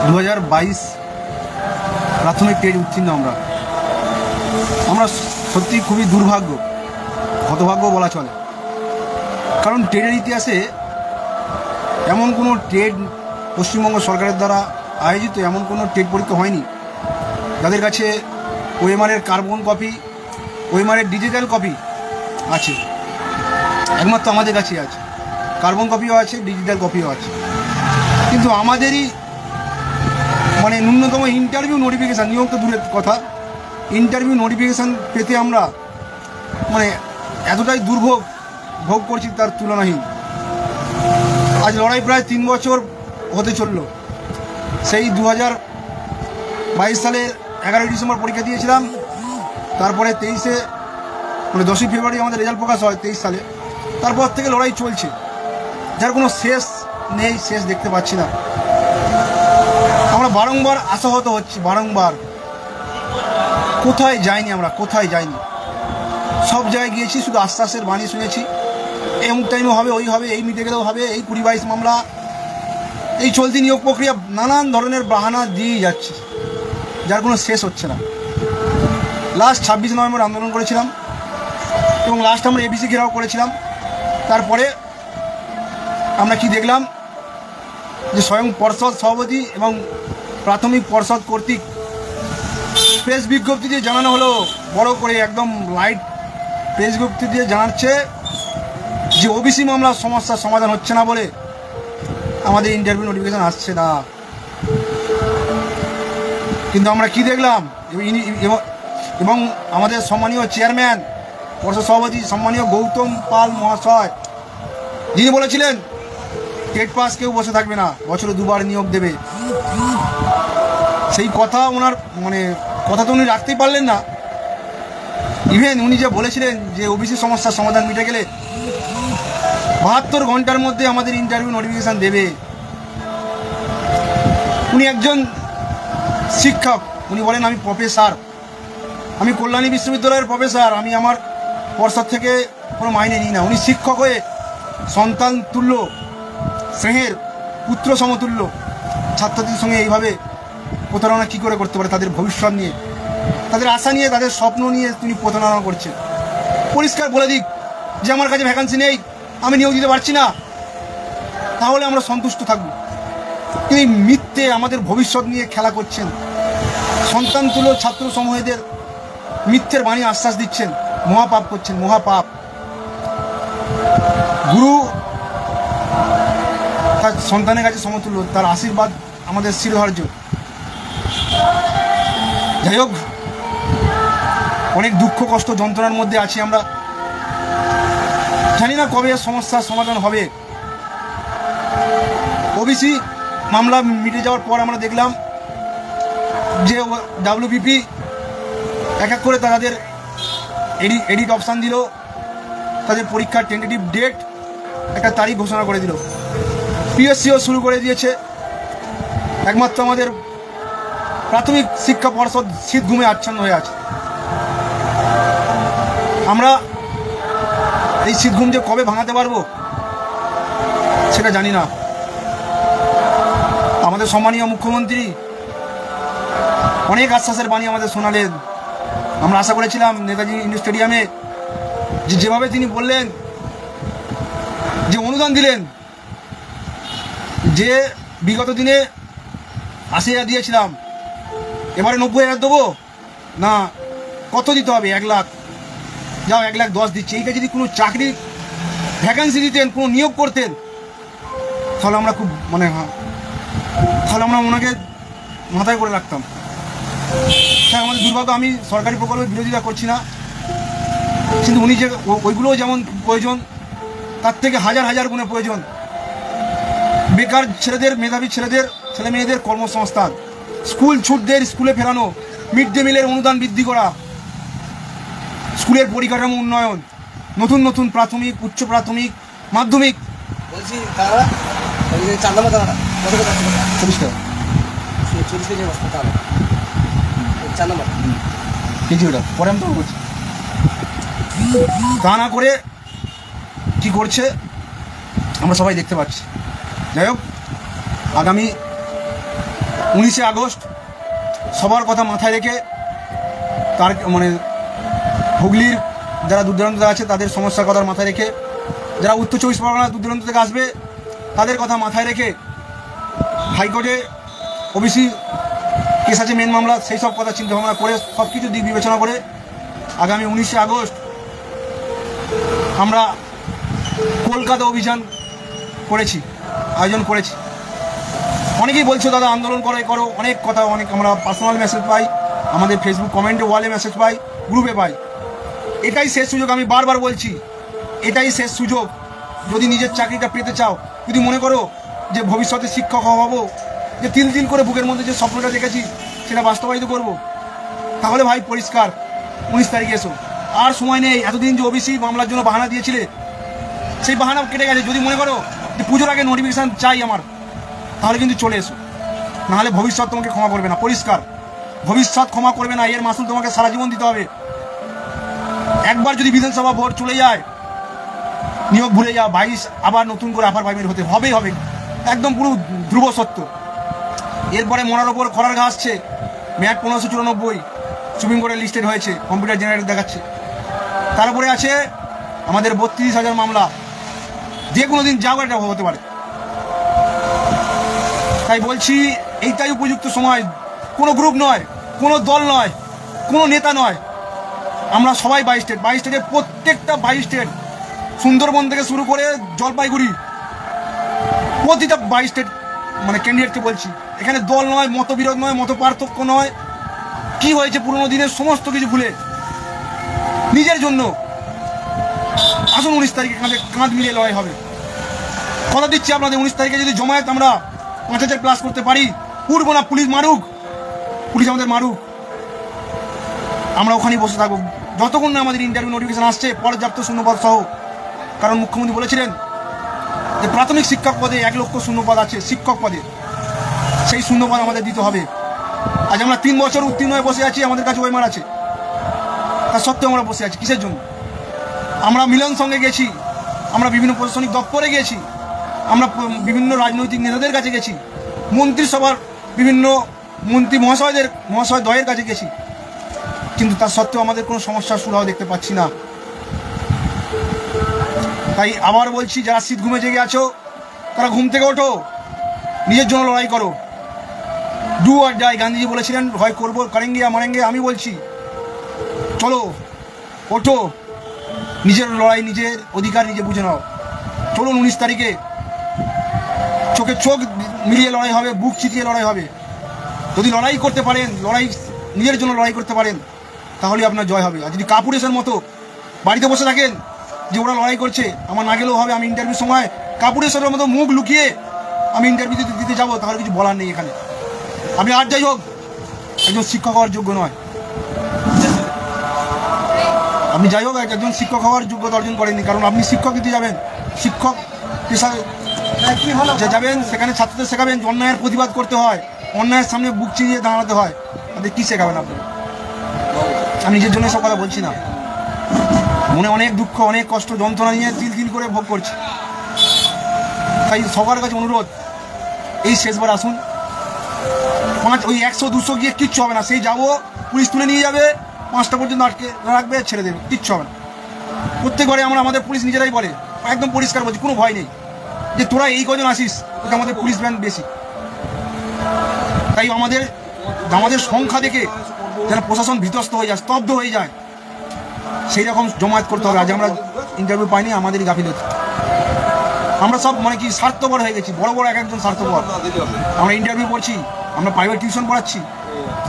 2022 প্রাথমিক টেট উত্তীর্ণ আমরা সত্যি খুবই দুর্ভাগ্য, হতভাগ্য বলা চলে। কারণ টেটের ইতিহাসে এমন কোনো টেট পশ্চিমবঙ্গ সরকারের দ্বারা আয়োজিত এমন কোনো টেট পরীক্ষা হয়নি যাদের কাছে ওএমআরের কার্বন কপি, ওএমআরের ডিজিটাল কপি আছে। একমাত্র আমাদের কাছে আছে, কার্বন কপিও আছে, ডিজিটাল কপিও আছে। কিন্তু আমাদেরই মানে ন্যূনতম ইন্টারভিউ নোটিফিকেশান, নিয়োগ তো দূরের কথা, ইন্টারভিউ নোটিফিকেশান পেতে আমরা মানে এতটাই দুর্ভোগ ভোগ করছি তার তুলনাহীন। আজ লড়াই প্রায় 3 বছর হতে চলল। সেই 2022 সালের 11ই ডিসেম্বর পরীক্ষা দিয়েছিলাম। তারপরে 10ই মানে 10ই ফেব্রুয়ারি আমাদের রেজাল্ট প্রকাশ হয় 23 সালে। তারপর থেকে লড়াই চলছে, যার কোনো শেষ নেই, শেষ দেখতে পাচ্ছি না। আমরা বারংবার আশাহত হচ্ছি, বারংবার। কোথায় যাইনি আমরা, কোথায় যাইনি, সব জায়গায় গিয়েছি, শুধু আশ্বাসের বাণী শুনেছি। এই অমুক টাইমে হবে, ওই হবে, এই মিটে গেলেও হবে, এই 20-22 মামলা, এই চলতি নিয়োগ প্রক্রিয়া, নানান ধরনের বাহানা দিয়েই যাচ্ছে, যার কোনো শেষ হচ্ছে না। লাস্ট 26 নভেম্বর আন্দোলন করেছিলাম এবং লাস্ট আমরা এবিসি ঘেরাও করেছিলাম। তারপরে আমরা কি দেখলাম যে স্বয়ং পর্ষদ সভাপতি এবং প্রাথমিক পর্ষদ কর্তৃক প্রেস বিজ্ঞপ্তি দিয়ে জানানো হলো, বড় করে একদম লাইট প্রেস বিজ্ঞপ্তি দিয়ে জানাচ্ছে যে ওবিসি মামলার সমস্যার সমাধান হচ্ছে না বলে আমাদের ইন্টারভিউ নোটিফিকেশান আসছে না। কিন্তু আমরা কি দেখলাম, এবং আমাদের সম্মানীয় চেয়ারম্যান, পর্ষদ সভাপতি সম্মানীয় গৌতম পাল মহাশয়, যিনি বলেছিলেন টেট পাস কেউ বসে থাকবে না, বছরে 2বার নিয়োগ দেবে। সেই কথা ওনার মানে কথা তো উনি রাখতেই পারলেন না। ইভেন উনি যে বলেছিলেন যে ওবিসি সমস্যার সমাধান মিটে গেলে 72 ঘন্টার মধ্যে আমাদের ইন্টারভিউ নোটিফিকেশান দেবে। উনি একজন শিক্ষক, উনি বলেন আমি প্রফেসর, আমি কল্যাণী বিশ্ববিদ্যালয়ের প্রফেসর, আমি আমার পর্ষদ থেকে কোনো মাইনে নিই না। উনি শিক্ষক হয়ে সন্তান তুল্য, স্নেহের পুত্র সমতুল্য ছাত্রদের সঙ্গে এইভাবে প্রতারণা কী করে করতে পারে? তাদের ভবিষ্যৎ নিয়ে, তাদের আশা নিয়ে, তাদের স্বপ্ন নিয়ে তিনি প্রতারণা করছেন। পরিষ্কার বলে দিক যে আমার কাছে ভ্যাকান্সি নেই, আমি নিয়োগ দিতে পারছি না, তাহলে আমরা সন্তুষ্ট থাকব। তিনি মিথ্যে আমাদের ভবিষ্যৎ নিয়ে খেলা করছেন, সন্তান তুল্য ছাত্র সমূহদের মিথ্যের বাণী আশ্বাস দিচ্ছেন, মহাপাপ করছেন, মহাপাপ। গুরু তার সন্তানের কাছে সমতুল্য, তার আশীর্বাদ আমাদের শিরোধার্য। যাই হোক, অনেক দুঃখ কষ্ট যন্ত্রণার মধ্যে আছি আমরা। জানি না কবে সমস্যার সমাধান হবে। ওবিসি মামলা মিটে যাওয়ার পর আমরা দেখলাম যে ডাব্লিউবিপি এক এক করে তাদের এডিট অপশান দিল, তাদের পরীক্ষার টেন্টেটিভ ডেট একটা তারিখ ঘোষণা করে দিল। পিএসসিও শুরু করে দিয়েছে। একমাত্র আমাদের প্রাথমিক শিক্ষা পর্ষদ শীত ঘুমে আচ্ছন্ন হয়ে আছে। আমরা এই শীত ঘুম যে কবে ভাঙাতে পারবো সেটা জানি না। আমাদের সম্মানীয় মুখ্যমন্ত্রী অনেক আশ্বাসের বাণী আমাদের শোনালেন। আমরা আশা করেছিলাম নেতাজি ইন্ডোর স্টেডিয়ামে যেভাবে তিনি বললেন, যে অনুদান দিলেন, যে বিগত দিনে 80,000 দিয়েছিলাম, এবারে 90,000 দেবো না, কত দিতে হবে? 1 লাখ। যাও 1,10,000 দিচ্ছে। এইটা যদি কোনো চাকরি ভ্যাকান্সি দিতেন, কোনো নিয়োগ করতেন, তাহলে আমরা খুব মানে তাহলে আমরা ওনাকে মাথায় করে রাখতাম। হ্যাঁ, আমাদের দুর্ভাগ্য, আমি সরকারি প্রকল্পের বিরোধিতা করছি না, কিন্তু উনি যে ওইগুলোও যেমন প্রয়োজন, তার থেকে হাজার হাজার গুণে প্রয়োজন। বেকার ছেলেদের, মেধাবী ছেলেদের, ছেলে মেয়েদের কর্মসংস্থান, স্কুল ছুটদের স্কুলে ফেরানো, মিড ডে মিলের অনুদান বৃদ্ধি করা, স্কুলের পরিকাঠামো উন্নয়ন, নতুন নতুন প্রাথমিক, উচ্চ প্রাথমিক, মাধ্যমিক। বলছি পরে আমি তো বলছি তা না করে কি করছে আমরা সবাই দেখতে পাচ্ছি। যাই হোক, আগামী 19শে আগস্ট সবার কথা মাথায় রেখে তার মানে হুগলির যারা দূর দূরান্ত আছে তাদের সমস্যার কথা মাথায় রেখে, যারা উত্তর 24 পরগনা দূর দূরান্ত থেকে আসবে তাদের কথা মাথায় রেখে হাইকোর্টে ওবিসি কেস আছে মেন মামলা, সেই সব কথা চিন্তা ভাবনা করে সব কিছু দিক বিবেচনা করে আগামী 19শে আগস্ট আমরা কলকাতা অভিযান করেছি, আয়োজন করেছি। অনেকেই বলছো দাদা আন্দোলন করো, অনেক কথা, অনেক আমরা পার্সোনাল মেসেজ পাই, আমাদের ফেসবুক কমেন্টে ওয়ালে মেসেজ পাই, গ্রুপে পাই। এটাই শেষ সুযোগ, আমি বারবার বলছি এটাই শেষ সুযোগ। যদি নিজের চাকরিটা পেতে চাও, যদি মনে করো যে ভবিষ্যতে শিক্ষক হবো, যে তিল তিল করে বুকের মধ্যে যে স্বপ্নটা দেখেছি সেটা বাস্তবায়িত করব, তাহলে ভাই পরিষ্কার 19 তারিখে এসো। আর সময় নেই। এতদিন যে ওবিসি মামলার জন্য বাহানা দিয়েছিলে সেই বাহানা কেটে গেছে। যদি মনে করো যে পুজোর আগে নোটিফিকেশান চাই আমার, তাহলে কিন্তু চলে এসো, নাহলে ভবিষ্যৎ তোমাকে ক্ষমা করবে না। পরিষ্কার, ভবিষ্যৎ ক্ষমা করবে না, এর মাসুল তোমাকে সারা জীবন দিতে হবে। একবার যদি বিধানসভা ভোট চলে যায়, নিয়োগ ভুলে যাও, 22 আবার নতুন করে আবার প্রাইমারি হতে হবেই হবে, একদম পুরো ধ্রুব সত্য। এরপরে মরার ওপর খরার ঘা আসছে, ম্যাট 1594 সুপ্রিম কোর্টের লিস্টেড হয়েছে, কম্পিউটার জেনারেটর দেখাচ্ছে। তারপরে আছে আমাদের 32,000 মামলা, যে কোনো দিন যাও এটা হতে পারে। তাই বলছি এইটাই উপযুক্ত সময়। কোনো গ্রুপ নয়, কোনো দল নয়, কোনো নেতা নয়, আমরা সবাই 22 স্টেটের প্রত্যেকটা 22 স্টেট, সুন্দরবন থেকে শুরু করে জলপাইগুড়ি, প্রতিটা 22 স্টেট মানে ক্যান্ডিডেটকে বলছি, এখানে দল নয়, মতবিরোধ নয়, মত পার্থক্য নয়, কি হয়েছে পুরোনো দিনের সমস্ত কিছু ভুলে নিজের জন্য আসুন 19 তারিখে কাঁধ মিলিয়ে লড়াই হবে। কথা দিচ্ছি আপনাদের, 19 তারিখে যদি জমায়েত আমরা 5000 প্লাস করতে পারি, উঠবো না, পুলিশ মারুক, পুলিশ আমাদের মারুক, আমরা ওখানেই বসে থাকবো যতক্ষণ না আমাদের ইন্টারভিউ নোটিফিকেশন আসছে পর্যাপ্ত শূন্যপদ সহ। কারণ মুখ্যমন্ত্রী বলেছিলেন যে প্রাথমিক শিক্ষক পদে 1 লক্ষ শূন্যপদ আছে, শিক্ষক পদে সেই শূন্যপদ আমাদের দিতে হবে। আজ আমরা 3 বছর উত্তীর্ণ হয়ে বসে আছি, আমাদের কাছে ওয়েমার আছে, তা সত্ত্বেও আমরা বসে আছি কিসের জন্য? আমরা মিলন সঙ্গে গেছি, আমরা বিভিন্ন প্রশাসনিক দপ্তরে গেছি, আমরা বিভিন্ন রাজনৈতিক নেতাদের কাছে গেছি, মন্ত্রিসভার বিভিন্ন মন্ত্রী মহাশয়দ্বয়ের কাছে গেছি, কিন্তু তার সত্ত্বেও আমাদের কোনো সমস্যার সুরাহা দেখতে পাচ্ছি না। তাই আবার বলছি, যারা শীত ঘুমে জেগে আছো তারা ঘুম থেকে ওঠো, নিজের জন্য লড়াই করো, ডু আর ডাই। গান্ধীজি বলেছিলেন হয় করবো, করেঙ্গে মারেঙ্গে। আমি বলছি চলো, ওঠো, নিজের লড়াই, নিজের অধিকার নিজে বুঝে নাও। চলুন 19 তারিখে চোখে চোখ মিলিয়ে লড়াই হবে, বুক চিতিয়ে লড়াই হবে। যদি লড়াই করতে পারেন, লড়াই নিজের জন্য লড়াই করতে পারেন, তাহলে আপনার জয় হবে। আর যদি কাপুরেশের মতো বাড়িতে বসে থাকেন যে ওরা লড়াই করছে, আমার না গেলেও হবে, আমি ইন্টারভিউর সময় কাপুরেশের মতো মুখ লুকিয়ে আমি ইন্টারভিউ দিতে যাবো, তাহলে কিছু বলার নেই এখানে। আপনি আর যাই হোক একজন শিক্ষক হওয়ার যোগ্য নয়, আপনি যাই হোক একজন শিক্ষক হওয়ার যোগ্যতা অর্জন করেননি। কারণ আপনি শিক্ষক দিতে যাবেন, শিক্ষক হিসাবে যাবেন, সেখানে ছাত্রদের শেখাবেন যে অন্যায়ের প্রতিবাদ করতে হয়, অন্যায়ের সামনে বুক চিরিয়ে দাঁড়াতে হয়। তাদের কী শেখাবেন আপনি? আমি নিজের জন্য সব কথা বলছি না, মনে অনেক দুঃখ, অনেক কষ্ট, যন্ত্রণা নিয়ে তিল তিল করে ভোগ করছি। তাই সবার কাছে অনুরোধ, এই শেষবার আসুন। ওই 100-200 গিয়ে কিচ্ছু হবে না, সেই যাবো, পুলিশ তুলে নিয়ে যাবে, 5টা পর্যন্ত আটকে রাখবে, ছেড়ে দেবে, কিচ্ছু হবে না। প্রত্যেক ঘরে আমাদের পুলিশ নিজেরাই বলে, একদম পরিষ্কার বলছি, কোনো ভয় নেই যে তোরা এই কজন আসিস, ওটা আমাদের পুলিশ ব্যান্ড বেশি। তাই আমাদের সংখ্যা দেখে যেন প্রশাসন বিধ্বস্ত হয়ে যায়, স্তব্ধ হয়ে যায়, সেই রকম জমায়েত করতে হবে। আজ আমরা ইন্টারভিউ পাইনি, আমাদেরই গাফিলতি। আমরা সব মানে কি স্বার্থপর হয়ে গেছি, বড় বড় একজন স্বার্থপর। আমরা ইন্টারভিউ করছি, আমরা প্রাইভেট টিউশন পড়াচ্ছি,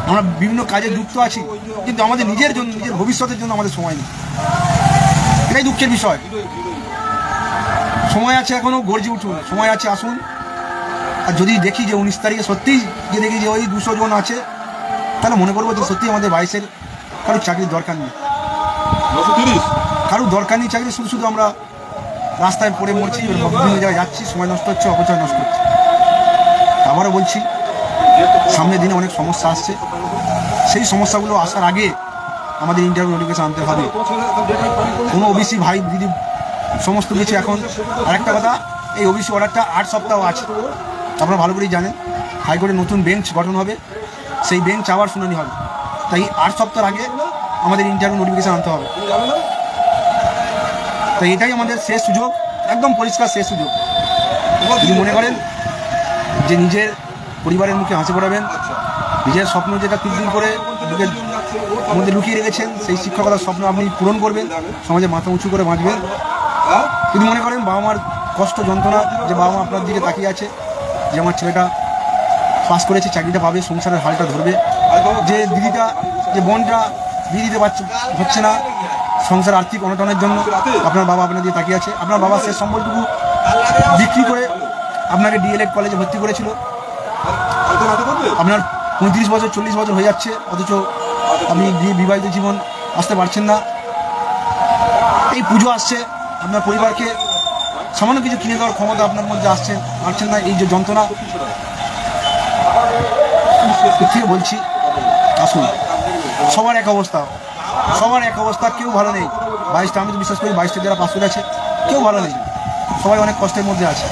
আমরা বিভিন্ন কাজে যুক্ত আছি, কিন্তু আমাদের নিজের জন্য, নিজের ভবিষ্যতের জন্য আমাদের সময় নেই। এটাই দুঃখের বিষয়। সময় আছে এখনো, গর্জে উঠুন, সময় আছে, আসুন। আর যদি দেখি যে 19 তারিখে সত্যিই যে দেখি যে ওই 200 জন আছে, তাহলে মনে করবো যে সত্যি আমাদের 22-এর কারোর চাকরির দরকার নেই, কারোর দরকার নেই চাকরি। শুধু আমরা রাস্তায় পড়ে মরছি, বিভিন্ন জায়গায় যাচ্ছি, সময় নষ্ট হচ্ছে, অপচয় নষ্ট হচ্ছে। আবারও বলছি, সামনের দিনে অনেক সমস্যা আসছে, সেই সমস্যাগুলো আসার আগে আমাদের ইন্টারভিউ নোটিফিকেশন আনতে হবে। কোনো ওবিসি ভাই দিদি সমস্ত কিছু এখন। আরেকটা কথা, এই ওবিসি অর্ডারটা 8 সপ্তাহ আছে, আপনারা ভালো করেই জানেন। হাইকোর্টে নতুন বেঞ্চ গঠন হবে, সেই বেঞ্চ আবার শুনানি হবে। তাই 8 সপ্তাহ আগে আমাদের ইন্টারভিউ নোটিফিকেশান আনতে হবে। তাই এটাই আমাদের শেষ সুযোগ, একদম পরিষ্কার শেষ সুযোগ। যদি মনে করেন যে নিজের পরিবারের মুখে হাসি পড়াবেন, নিজের স্বপ্ন যেটা তিল করে বুকের মধ্যে লুকিয়ে রেখেছেন, সেই শিক্ষকতার স্বপ্ন আপনি পূরণ করবেন, সমাজে মাথা উঁচু করে বাঁচবেন। যদি মনে করেন বাবা মার কষ্ট যন্ত্রণা, যে বাবা মা আপনার দিকে তাকিয়ে আছে, যে আমার ছেলেটা পাস করেছে, চাকরিটা পাবে, সংসারের হালটা ধরবে, যে দিদিটা, যে বোনটা বিয়ে দিতে হচ্ছে না সংসার আর্থিক অনটনের জন্য, আপনার বাবা আপনার দিকে তাকিয়ে আছে। আপনার বাবা শেষ সম্বলটুকু বিক্রি করে আপনাকে ডিএলএড কলেজে ভর্তি করেছিল। আপনার 35 বছর 40 বছর হয়ে যাচ্ছে, অথচ আপনি বিবাহিত জীবন আসতে পারছেন না। এই পুজো আসছে, আপনার পরিবারকে সামান্য কিছু কিনে দেওয়ার ক্ষমতা আপনার মধ্যে পারছেন না। এই যে যন্ত্রণা থেকে বলছি, আসুন, সবার এক অবস্থা, কেউ ভালো নেই। 22টা, আমি তো বিশ্বাস করি 22টা যারা পাস করে আছে কেউ ভালো নেই, সবাই অনেক কষ্টের মধ্যে আছে।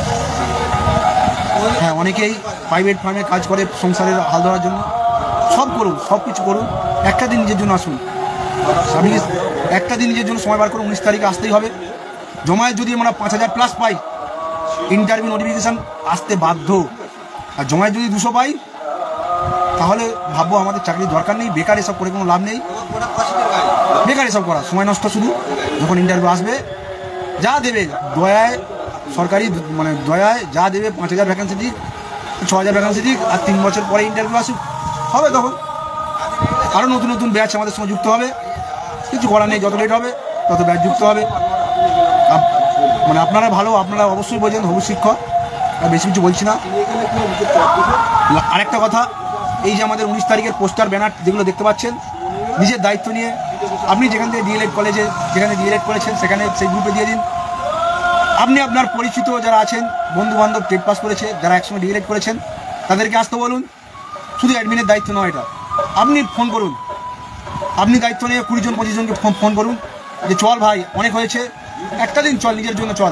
হ্যাঁ, অনেকেই প্রাইভেট ফার্মে কাজ করে সংসারের হাল ধরার জন্য। সব করুন, সব কিছু করুন, একটা দিন নিজের জন্য আসুন। আপনি একটা দিন নিজের জন্য সময় বার করুন। 19 তারিখে আসতেই হবে। জমায় যদি আমরা 5000+ পাই, ইন্টারভিউ নোটিফিকেশান আসতে বাধ্য। আর জমায় যদি 200 পাই, তাহলে ভাববো আমাদের চাকরির দরকার নেই, বেকার এসব করে কোনো লাভ নেই, বেকার এসব করা সময় নষ্ট শুধু। যখন ইন্টারভিউ আসবে, যা দেবে দয়ায়, সরকারি মানে দয়ায় যা দেবে, 5000 ভ্যাকেন্সি দিক, 6000 ভ্যাকেন্সি দিক, আর 3 বছর পরে ইন্টারভিউ আসুক, হবে তখন আরও নতুন নতুন ব্যাচ আমাদের সঙ্গে যুক্ত হবে। কিছু করার নেই, যত লেট হবে তত ব্যাচ যুক্ত হবে। মানে আপনারা ভালো, আপনারা অবশ্যই বোঝেন, হবু শিক্ষক, আর বেশি কিছু বলছি না। আরেকটা কথা, এই যে আমাদের 19 তারিখের পোস্টার ব্যানার যেগুলো দেখতে পাচ্ছেন, নিজের দায়িত্ব নিয়ে আপনি যেখান থেকে ডিএলএড কলেজে, যেখানে ডিএলএড করেছেন, সেখানে সেই গ্রুপে দিয়ে দিন। আপনি আপনার পরিচিত যারা আছেন, বন্ধু বান্ধব টেট পাস করেছে, যারা একসঙ্গে ডিএলএড করেছেন, তাদেরকে আসতে বলুন। শুধু অ্যাডমিনের দায়িত্ব নয় এটা, আপনি ফোন করুন, আপনি দায়িত্ব নিয়ে 20 জন 25 জনকে ফোন করুন যে চল ভাই, অনেক হয়েছে, একটা দিন চল, নিজের জন্য চল।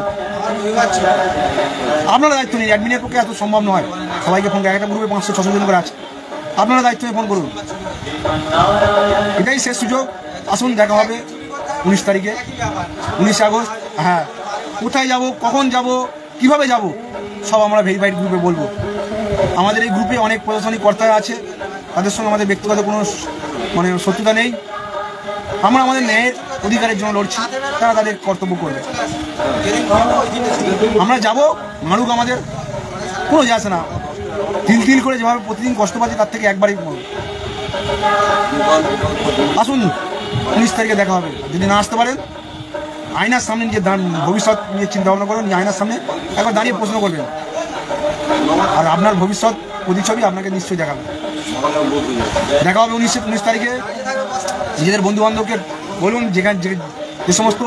আপনারা দায়িত্ব নিন, অ্যাডমিনের পক্ষে এত সম্ভব নয় সবাইকে ফোন করে, একটা গ্রুপে 500-600 জন করে আছে, আপনারা দায়িত্ব নিয়ে ফোন করুন। এটাই শেষ সুযোগ। আসুন, দেখা হবে 19 তারিখে, 19 আগস্ট। হ্যাঁ, কোথায় যাব, কখন যাব, কিভাবে যাব, সব আমরা ভেরিফাইড গ্রুপে বলবো। আমাদের এই গ্রুপে অনেক প্রশাসনিক কর্তা আছে, তাদের সঙ্গে আমাদের ব্যক্তিগত কোনো মানে শত্রুতা নেই। আমরা আমাদের ন্যায়ের অধিকারের জন্য লড়ছি, তারা তাদের কর্তব্য করবে। আমরা যাব, মারুক, আমাদের কোনো যায় আসে না। তিল করে যেভাবে প্রতিদিন কষ্ট পাচ্ছি, তার থেকে একবারই আসুন। 19 তারিখে দেখা হবে। যদি না আসতে পারেন, আয়নার সামনে নিজের ভবিষ্যৎ নিয়ে চিন্তা ভাবনা করুন, আয়নার সামনে একবার দাঁড়িয়ে প্রশ্ন করবেন, আর আপনার ভবিষ্যৎ প্রতিচ্ছবি আপনাকে নিশ্চয়ই দেখাবে। দেখা হবে 19 তারিখে। নিজেদের বন্ধু বান্ধবকে বলুন, যে সমস্ত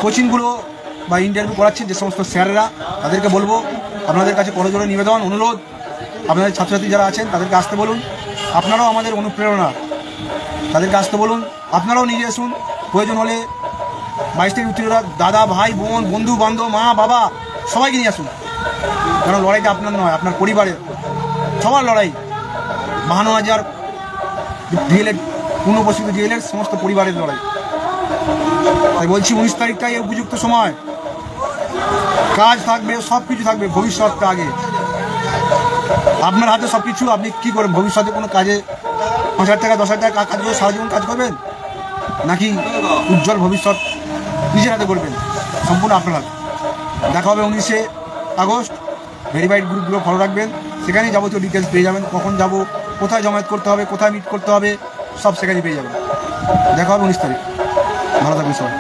কোচিংগুলো বা ইন্টারভিউ করাচ্ছে যে সমস্ত স্যারেরা, তাদেরকে বলবো, আপনাদের কাছে করজোড়ে নিবেদন, অনুরোধ, আপনাদের ছাত্রছাত্রী যারা আছেন তাদেরকে আসতে বলুন। আপনারাও আমাদের অনুপ্রেরণা, তাদেরকে আসতে বলুন। আপনারাও নিজে আসুন, প্রয়োজন হলে 22 থেকে উত্তীর্ণরা দাদা, ভাই, বোন, বন্ধু বান্ধব, মা, বাবা, সবাইকে নিয়ে আসুন। কারণ লড়াইটা আপনার নয়, আপনার পরিবারের, সবার লড়াই। 52,000 ডিএলএড, পুনঃপ্রশিক্ষিত ডিএলএড, সমস্ত পরিবারের লড়াই। তাই বলছি, 19 তারিখটাই উপযুক্ত সময়। কাজ থাকবে, সব কিছু থাকবে, ভবিষ্যৎটা আগে আপনার হাতে সব কিছু। আপনি কী করেন ভবিষ্যতে? কোনো কাজে 5,000 টাকা 10,000 টাকা কাজ করে সারা জীবন কাজ করবেন, নাকি উজ্জ্বল ভবিষ্যৎ নিজের হাতে করবেন? সম্পূর্ণ আপনার হাতে। দেখা হবে 19 আগস্ট। ভেরিফাইড গ্রুপগুলো ফলো রাখবেন, সেখানেই যাবতীয় ডিটেলস পেয়ে যাবেন। কখন যাব, কোথায় জমায়েত করতে হবে, কোথায় মিট করতে হবে, সব সেখানেই পেয়ে যাবেন। দেখা হবে 19 তারিখ। ভালো থাকবেন সবাই।